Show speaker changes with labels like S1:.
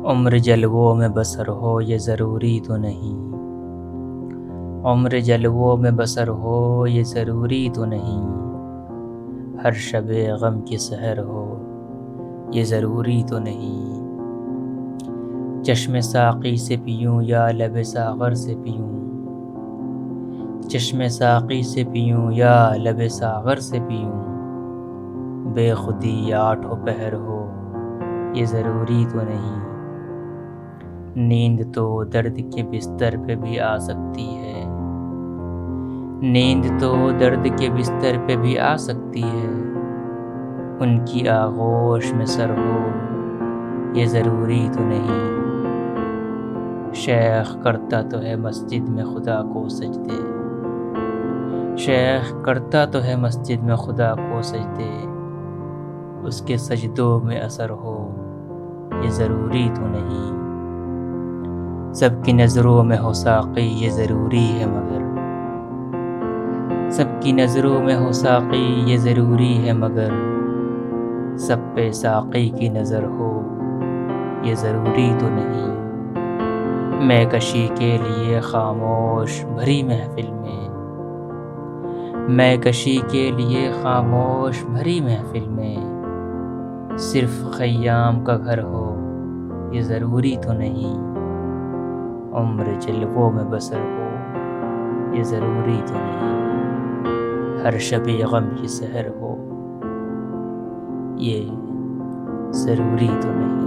S1: عمر جلووں میں بسر ہو یہ ضروری تو نہیں، عمر جلووں میں بسر ہو یہ ضروری تو نہیں، ہر شب غم کی سحر ہو یہ ضروری تو نہیں، چشم ساقی سے پیوں یا لب ساغر سے پیوں، چشم ساقی سے پیوں یا لب ساغر سے پیوں، بے خودی آٹھوں پہر ہو یہ ضروری تو نہیں، نیند تو درد کے بستر پہ بھی آ سکتی ہے، نیند تو درد کے بستر پہ بھی آ سکتی ہے، ان کی آغوش میں سر ہو یہ ضروری تو نہیں، شیخ کرتا تو ہے مسجد میں خدا کو سجدے، شیخ کرتا تو ہے مسجد میں خدا کو سجدے، اس کے سجدوں میں اثر ہو یہ ضروری تو نہیں، سب کی نظروں میں ہو ساقی یہ ضروری ہے مگر، سب کی نظروں میں ہو ساقی یہ ضروری ہے مگر، سب پہ ساقی کی نظر ہو یہ ضروری تو نہیں، میں کشی کے لیے خاموش بھری محفل میں، میں کشی کے لیے خاموش بھری محفل میں، صرف خیام کا گھر ہو یہ ضروری تو نہیں، عمر جلووں میں بسر ہو یہ ضروری تو نہیں، ہر شب غم کی سحر ہو یہ ضروری تو نہیں۔